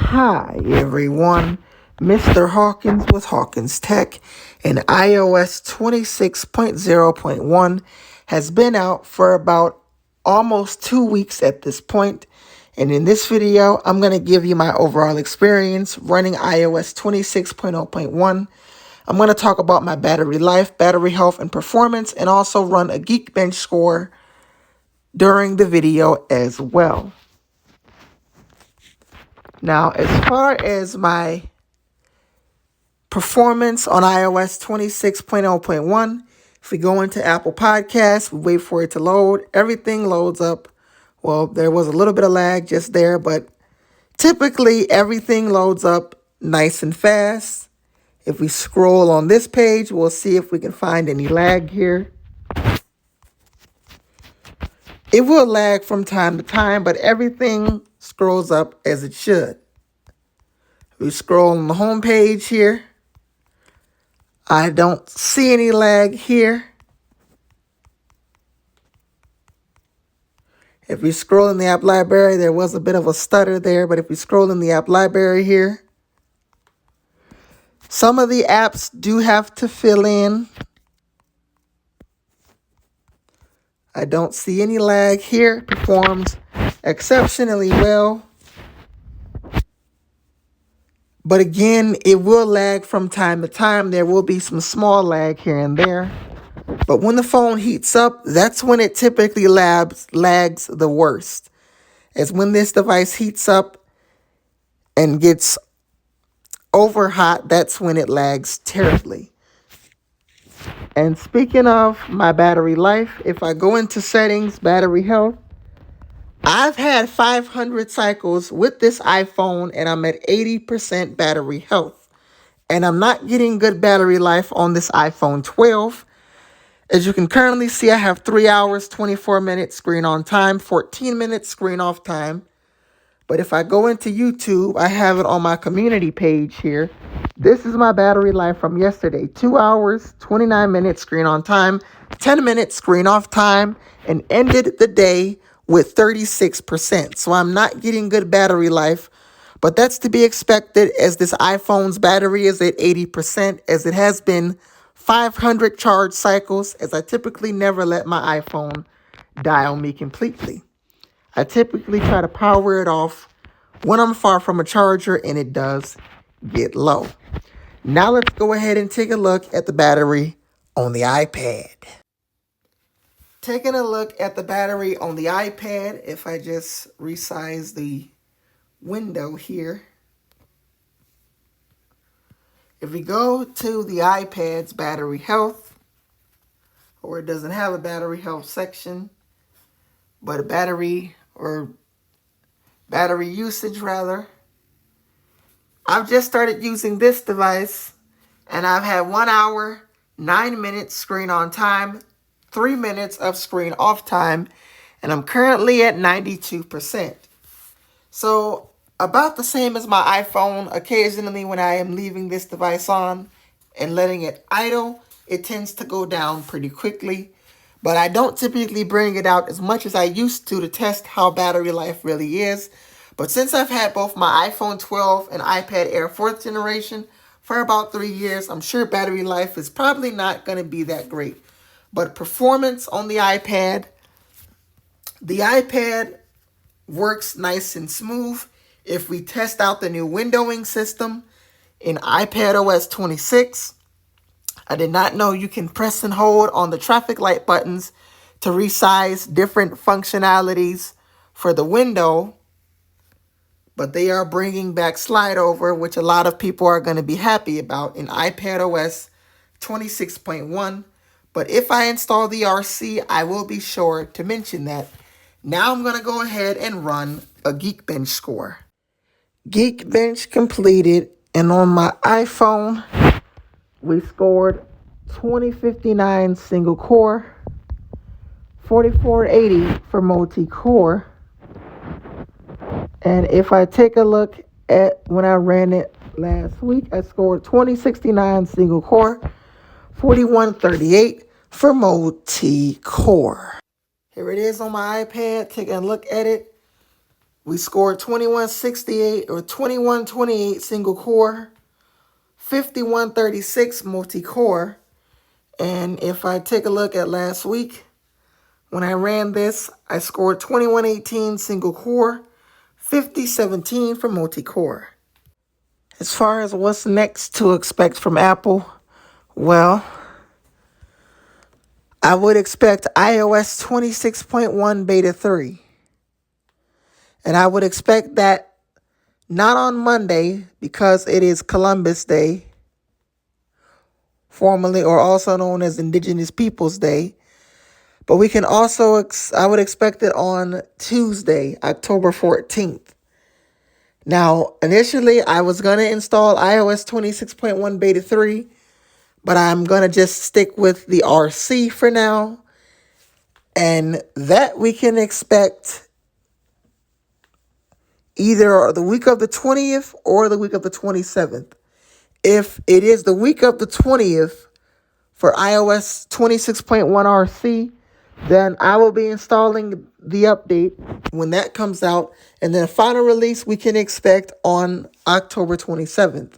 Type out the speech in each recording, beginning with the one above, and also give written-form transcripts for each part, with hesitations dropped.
Hi everyone, Mr. Hawkins with Hawkins Tech, and iOS 26.0.1 has been out for about almost 2 weeks at this point. And in this video, I'm going to give you my overall experience running iOS 26.0.1. I'm going to talk about my battery life, battery health, and performance, and also run a Geekbench score during the video as well. Now, as far as my performance on iOS 26.0.1, if we go into Apple Podcasts, we wait for it to load, everything loads up. Well, there was a little bit of lag just there, but typically everything loads up nice and fast. If we scroll on this page, we'll see if we can find any lag here. It will lag from time to time, but everything scrolls up as it should. We scroll on the home page here. I don't see any lag here. If we scroll in the app library, there was a bit of a stutter there, but if we scroll in the app library here, some of the apps do have to fill in. I don't see any lag here. It performs exceptionally well. But again, it will lag from time to time. There will be some small lag here and there. But when the phone heats up, that's when it typically lags the worst. As when this device heats up and gets over hot, that's when it lags terribly. And speaking of my battery life, if I go into settings, battery health, I've had 500 cycles with this iPhone and I'm at 80% battery health. And I'm not getting good battery life on this iPhone 12. As you can currently see, I have 3 hours, 24 minutes screen on time, 14 minutes screen off time. But if I go into YouTube, I have it on my community page here. This is my battery life from yesterday. 2 hours, 29 minutes screen on time, 10 minutes screen off time, and ended the day with 36%. So I'm not getting good battery life, but that's to be expected as this iPhone's battery is at 80%, as it has been 500 charge cycles, as I typically never let my iPhone die on me completely. I typically try to power it off when I'm far from a charger, and it does get low. Now let's go ahead and take a look at the battery on the iPad. Taking a look at the battery on the iPad, if I just resize the window here. If we go to the iPad's battery health, or it doesn't have a battery health section, but a battery usage rather. I've just started using this device and I've had 1 hour, 9 minutes screen on time, 3 minutes of screen off time, and I'm currently at 92%. So about the same as my iPhone. Occasionally when I am leaving this device on and letting it idle, it tends to go down pretty quickly. But I don't typically bring it out as much as I used to test how battery life really is. But since I've had both my iPhone 12 and iPad Air 4th generation for about 3 years, I'm sure battery life is probably not going to be that great. But performance on the iPad works nice and smooth. If we test out the new windowing system in iPadOS 26, I did not know you can press and hold on the traffic light buttons to resize different functionalities for the window. But they are bringing back slide over, which a lot of people are going to be happy about in iPadOS 26.1. But if I install the RC, I will be sure to mention that. Now I'm going to go ahead and run a Geekbench score. Geekbench completed, and on my iPhone, we scored 2059 single core, 4480 for multi-core. And if I take a look at when I ran it last week, I scored 2069 single core, 4138 for multi-core. Here it is on my iPad. Taking a look at it. We scored 2168 or 2128 single core, 5136 multi-core. And if I take a look at last week, when I ran this, I scored 2118 single core, 5017 for multi-core. As far as what's next to expect from Apple, well, I would expect iOS 26.1 Beta 3. And I would expect that not on Monday because it is Columbus Day, formerly or also known as Indigenous Peoples Day. But we can also, I would expect it on Tuesday, October 14th. Now, initially, I was going to install iOS 26.1 Beta 3, but I'm going to just stick with the RC for now. And that we can expect either the week of the 20th or the week of the 27th. If it is the week of the 20th for iOS 26.1 RC, then I will be installing the update when that comes out. And then final release we can expect on October 27th.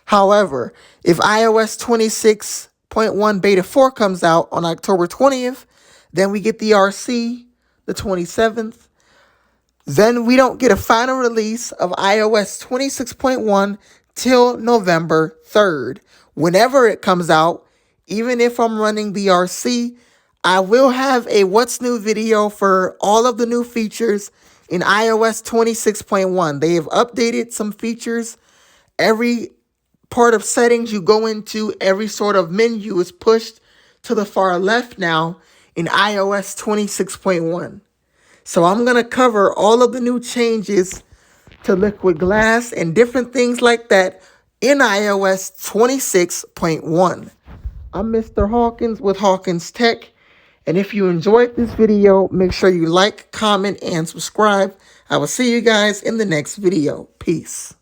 However, if iOS 26.1 Beta 4 comes out on October 20th, then we get the RC the 27th. Then we don't get a final release of iOS 26.1 till November 3rd. Whenever it comes out, even if I'm running the RC, I will have a what's new video for all of the new features in iOS 26.1. They have updated some features. Every part of settings you go into, every sort of menu is pushed to the far left now in iOS 26.1. So I'm going to cover all of the new changes to Liquid Glass and different things like that in iOS 26.1. I'm Mr. Hawkins with Hawkins Tech. And if you enjoyed this video, make sure you like, comment, and subscribe. I will see you guys in the next video. Peace.